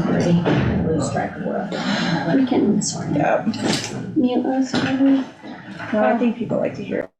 already. I lose track of what I've done. We can Yeah. mute us, maybe. No, I think people like to hear it.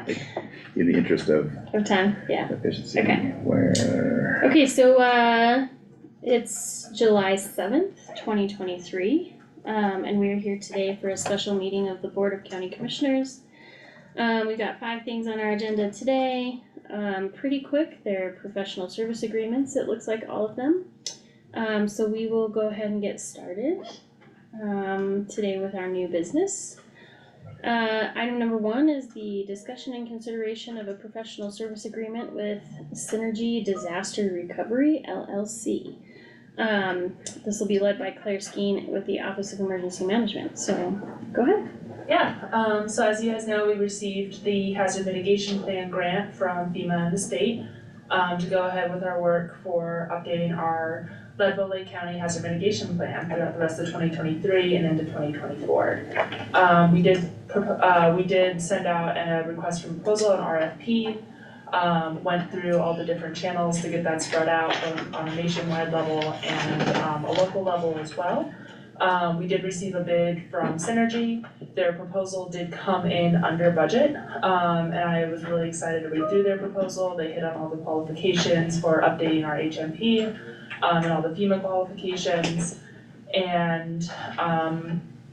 in the interest of time, yeah. efficiency. Okay. Where, Okay, so, it's July 7th, 2023, and we are here today for a special meeting of the Board of County Commissioners. We've got 5 things on our agenda today, pretty quick, they're professional service agreements, it looks like all of them. So we will go ahead and get started, today with our new business. Item number 1 is the discussion and consideration of a professional service agreement with Synergy Disaster Recovery LLC. This will be led by Claire Skeen with the Office of Emergency Management, so go ahead. Yeah, so as you guys know, we received the Hazard Mitigation Plan grant from FEMA and the state to go ahead with our work for updating our Leadville Lake County Hazard Mitigation Plan throughout the rest of 2023 and into 2024. We did send out a request for proposal, an RFP, went through all the different channels to get that spread out both on a nationwide level and a local level as well. We did receive a bid from Synergy. Their proposal did come in under budget, and I was really excited to read through their proposal. They hit on all the qualifications for updating our HMP, and all the FEMA qualifications. And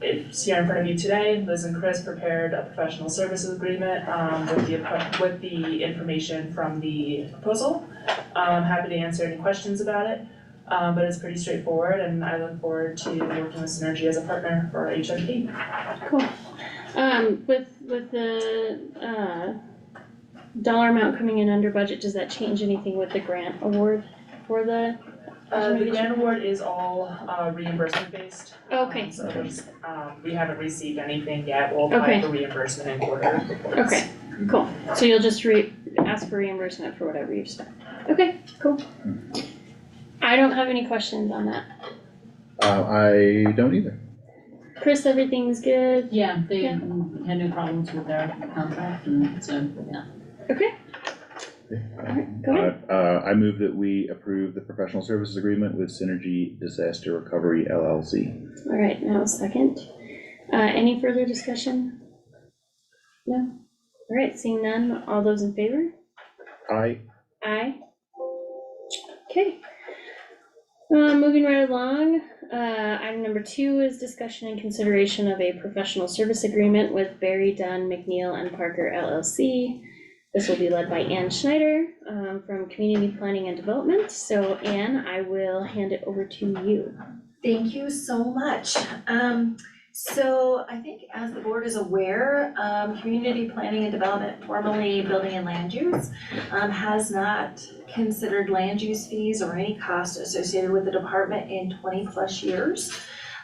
it's here in front of you today. Liz and Chris prepared a professional services agreement with the information from the proposal. I'm happy to answer any questions about it. But it's pretty straightforward, and I look forward to working with Synergy as a partner for HMP. Cool. With the dollar amount coming in under budget, does that change anything with the grant award for the? The grant award is all reimbursement based. Okay. So there's, we haven't received anything yet. We'll apply for reimbursement in quarter reports. Okay, cool. So you'll just ask for reimbursement for whatever you've spent. Okay, cool. I don't have any questions on that. I don't either. Chris, everything's good? Yeah, they Yeah. had no problems with their contract, and so, yeah. Okay. Alright, go ahead. I move that we approve the professional services agreement with Synergy Disaster Recovery LLC. Alright, now a second. Any further discussion? No? Alright, seeing none, all those in favor? Aye. Aye. Okay. Moving right along, item number 2 is discussion and consideration of a professional service agreement with Barry Dunn, McNeil and Parker LLC. This will be led by Ann Schneider, from Community Planning and Development. So Ann, I will hand it over to you. Thank you so much. So I think as the board is aware, Community Planning and Development, formerly Building and Land Use, has not considered land use fees or any cost associated with the department in 20+ years.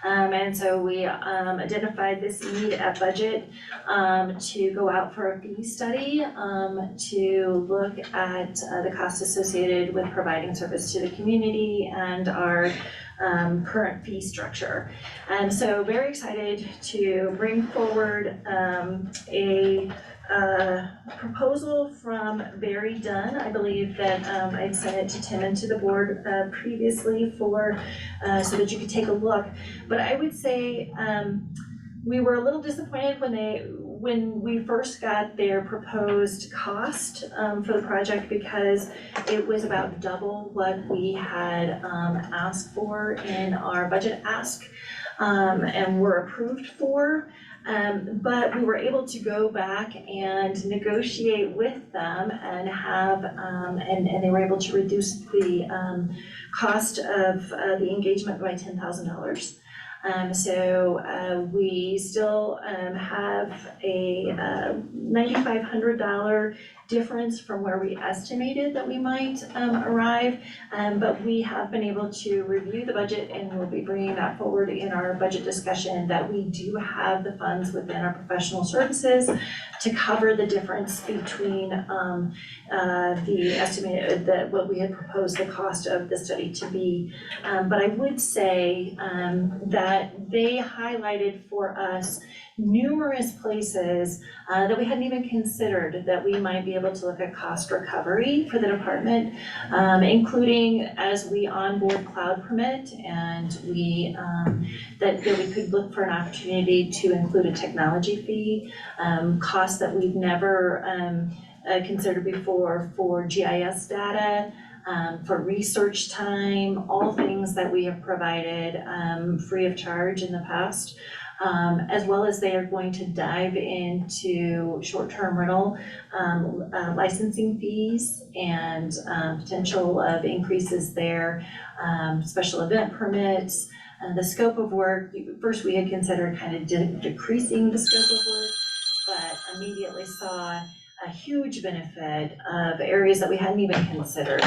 And so we identified this need at budget to go out for a fee study to look at the cost associated with providing service to the community and our current fee structure. And so very excited to bring forward a proposal from Barry Dunn. I believe that I'd sent it to Tim and to the board previously for so that you could take a look. But I would say we were a little disappointed when we first got their proposed cost for the project, because it was about double what we had asked for in our budget ask and were approved for. But we were able to go back and negotiate with them and have, and they were able to reduce the cost of the engagement by $10,000. So we still have a $9,500 difference from where we estimated that we might arrive, but we have been able to review the budget, and we'll be bringing that forward in our budget discussion, that we do have the funds within our professional services to cover the difference between the estimated, what we had proposed the cost of the study to be. But I would say that that they highlighted for us numerous places that we hadn't even considered that we might be able to look at cost recovery for the department, including as we onboard Cloud Permit, and we that we could look for an opportunity to include a technology fee, costs that we've never considered before for GIS data, for research time, all things that we have provided free of charge in the past. As well as they are going to dive into short-term rental licensing fees and potential of increases there, special event permits, the scope of work. First, we had considered kind of decreasing the scope of work, but immediately saw a huge benefit of areas that we hadn't even considered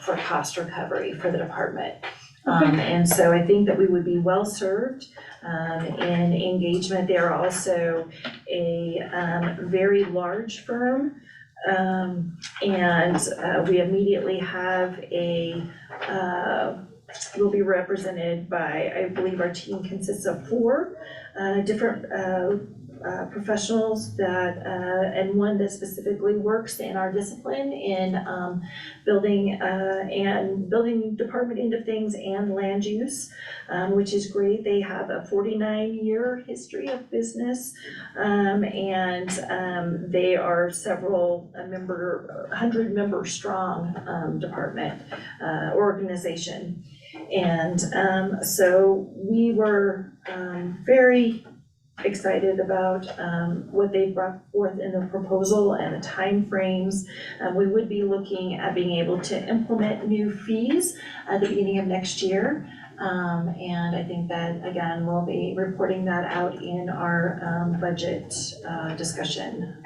for cost recovery for the department. And so I think that we would be well served in engagement. They are also a very large firm, and we immediately have we'll be represented by, I believe our team consists of 4 different professionals that, and one that specifically works in our discipline in building department end of things and land use, which is great. They have a 49-year history of business, and they are several 100-member strong department organization. And so we were very excited about what they brought forth in the proposal and the timeframes. We would be looking at being able to implement new fees at the beginning of next year. And I think that, again, we'll be reporting that out in our budget discussion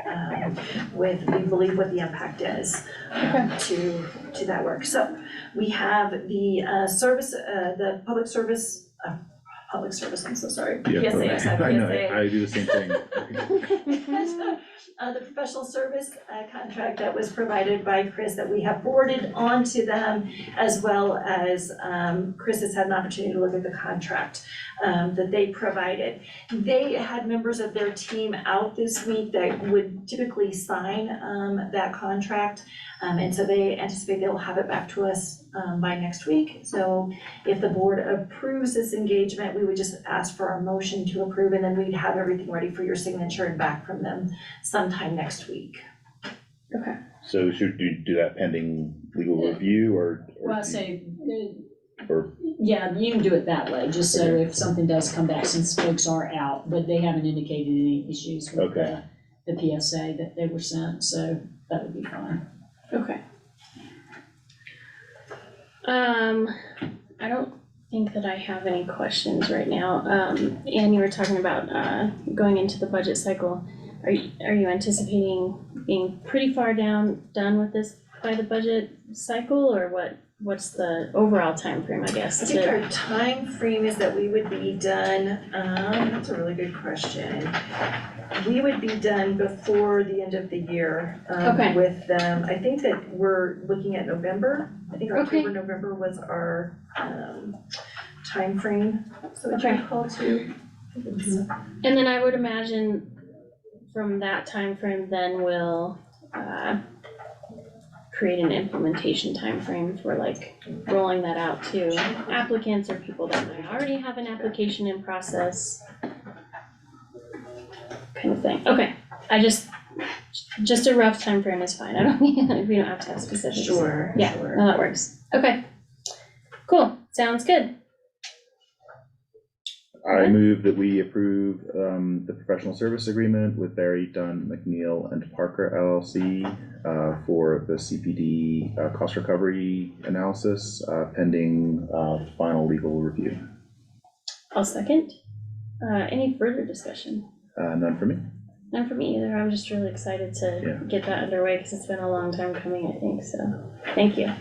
with, we believe, what the impact is to that work. So we have the service, the public service, I'm so sorry. Yeah, PSA, I know, I do the same thing. The professional service contract that was provided by Chris that we have forwarded on to them, as well as Chris has had an opportunity to look at the contract that they provided. They had members of their team out this week that would typically sign that contract. And so they anticipate they'll have it back to us by next week. So if the board approves this engagement, we would just ask for a motion to approve, and then we'd have everything ready for your signature and back from them sometime next week. Okay. So should you do that pending legal review or? Well, I say, Or, yeah, you can do it that way, just so if something does come back, since folks are out, but they haven't indicated any issues with Okay. the PSA that they were sent, so that would be fine. Okay. I don't think that I have any questions right now. Ann, you were talking about going into the budget cycle. Are you anticipating being pretty far done with this by the budget cycle, or what's the overall time frame, I guess? I think our time frame is that we would be done, that's a really good question. We would be done before the end of the year Okay. with them. I think that we're looking at November. I think Okay. October, November was our time frame. So would you Okay. recall too? And then I would imagine from that time frame, then we'll create an implementation time frame for like rolling that out to applicants or people that might already have an application in process, kind of thing. Okay, just a rough time frame is fine. I don't need, we don't have to have specifics. Sure. Yeah, sure. no, that works. Okay, cool, sounds good. I move that we approve the professional service agreement with Barry Dunn McNeil and Parker LLC for the CPD cost recovery analysis pending final legal review. I'll second. Any further discussion? None for me. None for me either. I'm just really excited to get that underway because it's been a long time coming, I think, so thank you.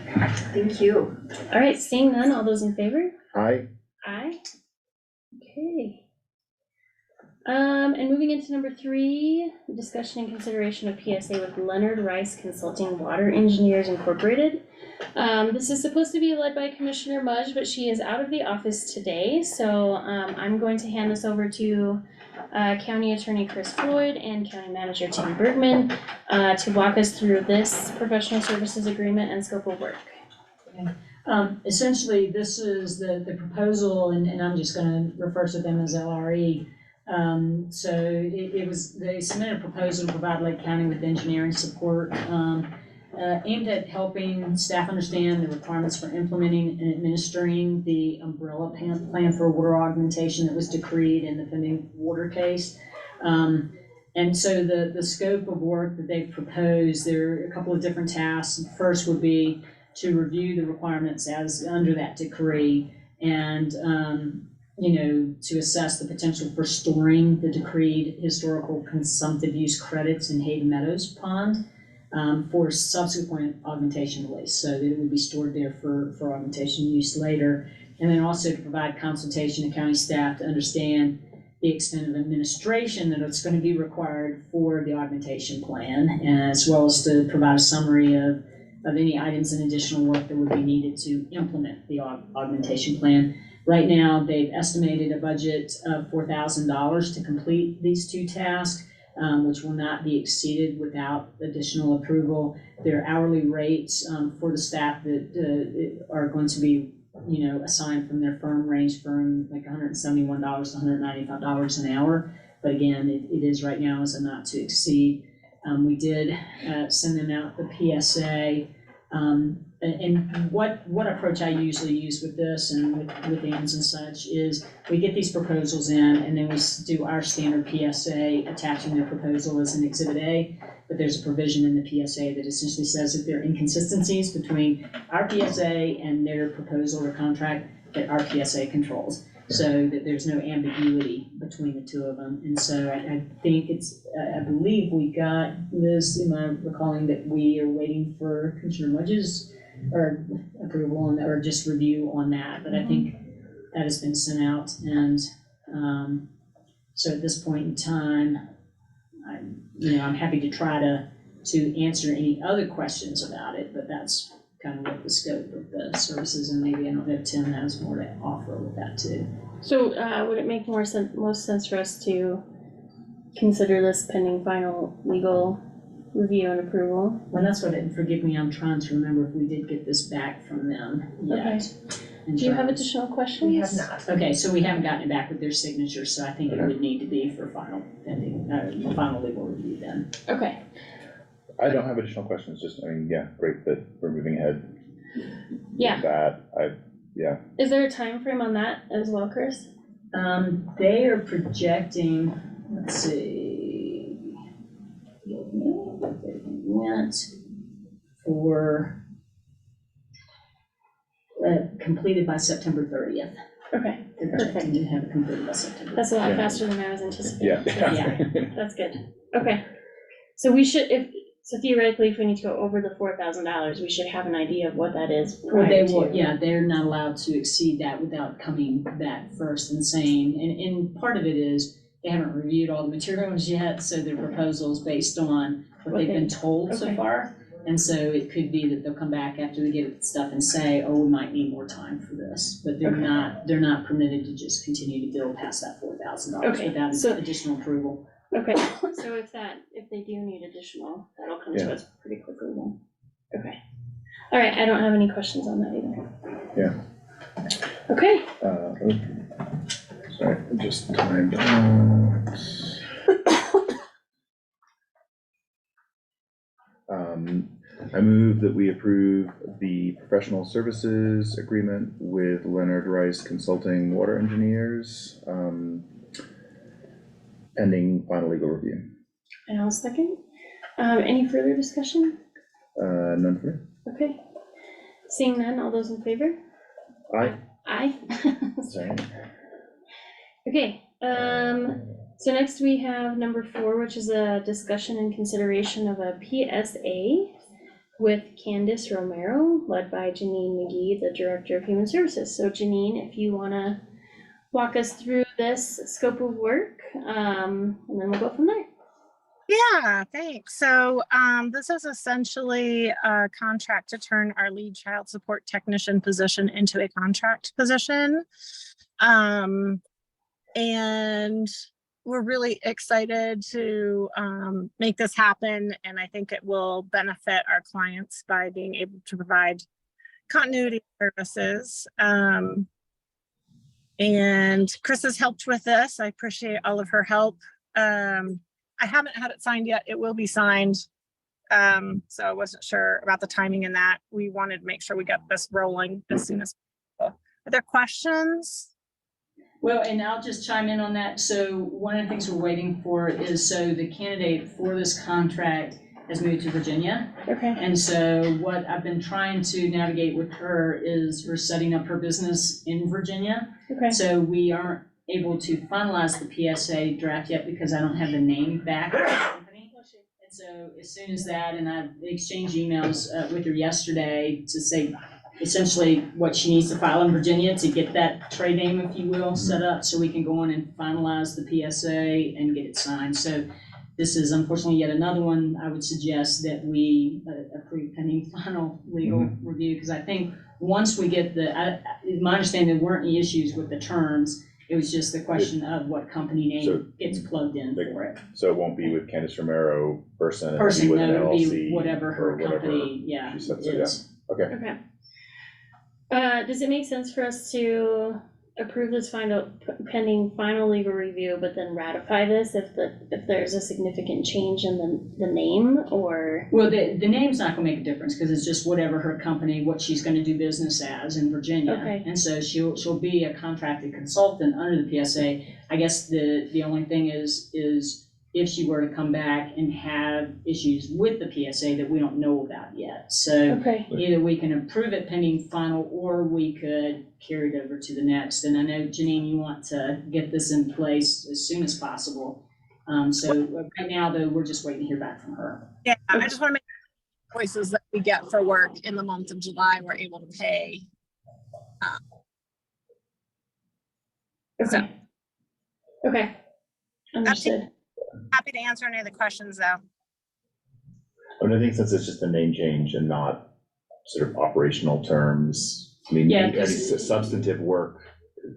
Thank you. All right, seeing none, all those in favor? Aye. Aye. Okay. And moving into number 3, discussion and consideration of PSA with Leonard Rice Consulting Water Engineers Incorporated This is supposed to be led by Commissioner Mudge, but she is out of the office today, so I'm going to hand this over to County Attorney Chris Floyd and County Manager Tim Bergman to walk us through this professional services agreement and scope of work. Essentially, this is the proposal, and I'm just gonna refer to them as LRE. So they submitted a proposal to provide Lake County with engineering support, aimed at helping staff understand the requirements for implementing and administering the umbrella plan for water augmentation that was decreed in the pending water case. And so the scope of work that they've proposed, there are a couple of different tasks. First would be to review the requirements as under that decree and, to assess the potential for storing the decreed historical consumptive use credits in Hayden Meadows Pond for subsequent augmentation release, so that it would be stored there for augmentation use later. And then also to provide consultation to county staff to understand the extent of administration that it's going to be required for the augmentation plan, as well as to provide a summary of any items and additional work that would be needed to implement the augmentation plan. Right now, they've estimated a budget of $4,000 to complete these two tasks, which will not be exceeded without additional approval. Their hourly rates for the staff that are going to be, assigned from their firm range from like $171 to $195 an hour. But again, it is right now as a not to exceed. We did send them out the PSA. And what approach I usually use with this and with AMS and such is we get these proposals in and then we do our standard PSA attaching their proposal as an Exhibit A. But there's a provision in the PSA that essentially says if there are inconsistencies between our PSA and their proposal or contract, that our PSA controls, so that there's no ambiguity between the two of them. And so I think I believe we got this, am I recalling that we are waiting for Commissioner Mudge's or approval on that, or just review on that, but I think that has been sent out. And so at this point in time, I'm happy to try to answer any other questions about it, but that's kind of what the scope of the services, and maybe I don't know if Tim has more to offer with that too. So would it make most sense for us to consider this pending final legal review and approval? Well, that's what and forgive me, I'm trying to remember if we did get this back from them yet. Do you have additional questions? We have not. Okay, so we haven't gotten it back with their signature, so I think it would need to be for final legal review then. Okay. I don't have additional questions, great that we're moving ahead. Yeah. With that, Is there a time frame on that as well, Chris? They are projecting, let's see, went for completed by September 30th. Okay, They're projecting to have it completed by September. that's a lot Yeah. faster than I was anticipating. Yeah. That's good. Okay. So we should, so theoretically, if we need to go over the $4,000, we should have an idea of what that is Well, prior they will, to. yeah, they're not allowed to exceed that without coming back first and saying, and part of it is they haven't reviewed all the materials yet, so their proposal is based on what they've been told so Okay. far. And so it could be that they'll come back after they get stuff and say, oh, we might need more time for this. But they're Okay. not permitted to just continue to bill past that $4,000 Okay, without so- additional approval. Okay, so if they do need additional, that'll come to Yeah. us pretty quickly then. Okay. All right, I don't have any questions on that either. Yeah. Okay, sorry, I just timed out. I move that we approve the professional services agreement with Leonard Rice Consulting Water Engineers, pending final legal review. and I'll second. Any further discussion? None for me? Okay. Seeing none, all those in favor? Aye. Aye. Sorry. Okay, so next we have number 4, which is a discussion and consideration of a PSA with Candace Romero, led by Janine McGee, the Director of Human Services. So Janine, if you wanna walk us through this scope of work, and then we'll go from there. Yeah, thanks. So this is essentially a contract to turn our lead child support technician position into a contract position. And we're really excited to make this happen. And I think it will benefit our clients by being able to provide continuity services. And Chris has helped with this. I appreciate all of her help. I haven't had it signed yet. It will be signed. So I wasn't sure about the timing in that. We wanted to make sure we got this rolling as soon as possible. Are there questions? Well, and I'll just chime in on that. So one of the things we're waiting for is, so the candidate for this contract has moved to Virginia. Okay. And so what I've been trying to navigate with her is we're setting up her business in Virginia. Okay. So we aren't able to finalize the PSA draft yet because I don't have the name back of the company. And so as soon as that, and I exchanged emails with her yesterday to say essentially what she needs to file in Virginia to get that trade name, if you will, set up so we can go on and finalize the PSA and get it signed. So this is unfortunately yet another one I would suggest that we approve pending final legal review, because I think once we get my understanding, there weren't any issues with the terms. It was just the question of what company name gets plugged in for it. So it won't be with Candace Romero person, it'll be Person, with no, an it'll LLC. be whatever her or whatever company, yeah, she sets is. it, yeah. Okay. Okay. Does it make sense for us to approve this pending final legal review, but then ratify this if there's a significant change in the name, or? Well, the name's not gonna make a difference, because it's just whatever her company, what she's gonna do business as in Virginia. Okay. And so she'll be a contracted consultant under the PSA. I guess the only thing is if she were to come back and have issues with the PSA that we don't know about yet. So Okay. either we can approve it pending final, or we could carry it over to the next. And I know, Janine, you want to get this in place as soon as possible. So right now, though, we're just waiting to hear back from her. Yeah, I just want to make choices that we get for work in the month of July, we're able to pay. Okay. Okay. Understood. Happy to answer any of the questions though. And I think since it's just a name change and not sort of operational terms, I mean, Yeah, any substantive work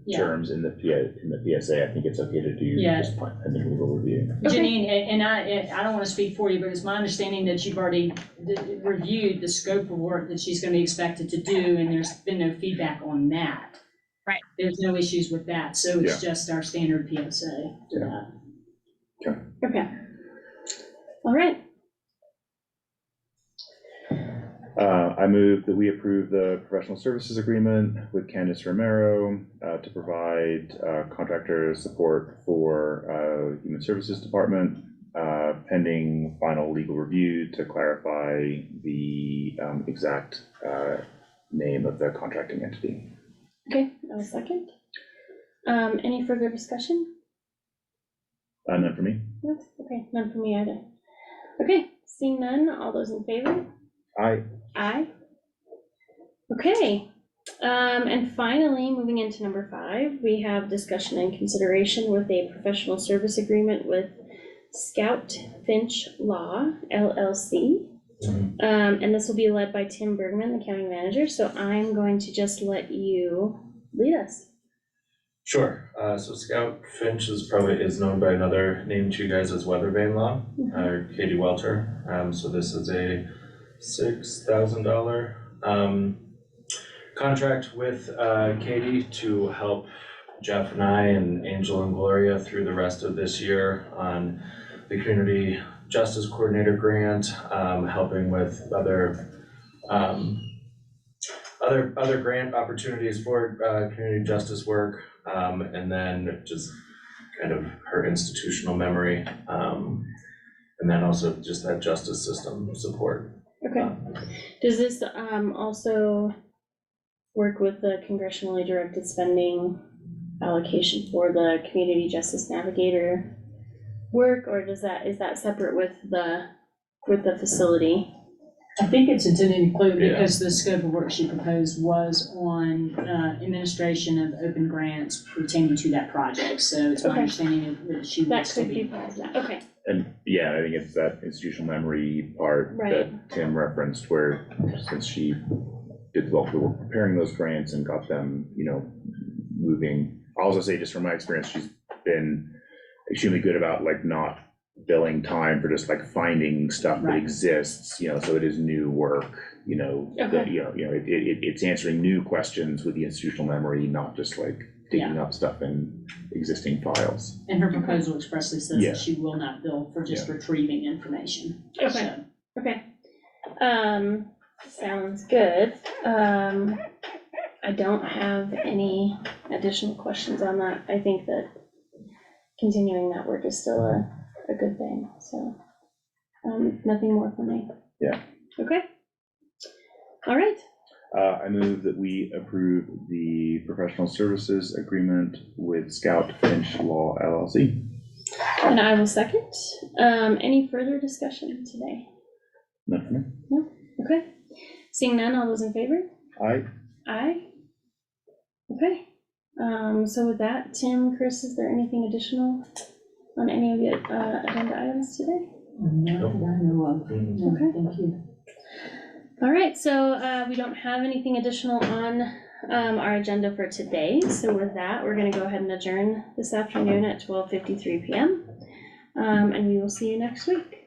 Yeah. terms in the PSA, I think it's okay to do Yeah. just pending legal review. Janine, and I don't want to speak for you, but it's my understanding that you've already reviewed the scope of work that she's going to be expected to do, and there's been no feedback on that. Right. There's no issues with that, so it's just our standard PSA for Yeah. that. Okay. All right. I move that we approve the professional services agreement with Candace Romero to provide contractor support for Human Services Department, pending final legal review to clarify the exact name of the contracting entity. Okay, I'll second. Any further discussion? None for me. No? Okay, none for me either. Okay, seeing none, all those in favor? Aye. Aye. Okay, and finally, moving into number 5, we have discussion and consideration with a professional service agreement with Scout Finch Law, LLC. And this will be led by Tim Bergman, the county manager, so I'm going to just let you lead us. Sure. So Scout Finch is known by another name to you guys as Weathervane Law, Katie Welter. So this is a $6,000 contract with Katie to help Jeff and I and Angel and Gloria through the rest of this year on the Community Justice Coordinator grant, helping with other grant opportunities for community justice work, and then just kind of her institutional memory, and then also just that justice system support. Okay. Does this also work with the congressionally directed spending allocation for the Community Justice Navigator work, or is that separate with the facility? I think it's intended to include, because the scope of work she proposed was on administration of open grants pertaining to that project, so it's my Okay. understanding that she That wants to could be be. part of that, okay. And yeah, I think it's that institutional memory part that Right. Tim referenced, where since she did the bulk of the work preparing those grants and got them, moving. I'll also say, just from my experience, she's been extremely good about like not billing time for just like finding stuff that Right. exists, so it is new work, that, Okay. it's answering new questions with the institutional memory, not just like digging up stuff in existing files. And her proposal expressly says Yeah. that she will not bill for just retrieving information. Okay. So, Okay. Sounds good. I don't have any additional questions on that. I think that continuing that work is still a good thing, so, nothing more from me. Yeah. Okay. All right, I move that we approve the professional services agreement with Scout Finch Law LLC. and I will second. Any further discussion today? None for me. Okay, seeing none, all those in favor? Aye. Aye. Okay, so with that, Tim, Chris, is there anything additional on any of the agenda items today? not that I know of. No, Okay. thank you. All right, so we don't have anything additional on our agenda for today. So with that, we're gonna go ahead and adjourn this afternoon at 12:53 p.m. And we will see you next week.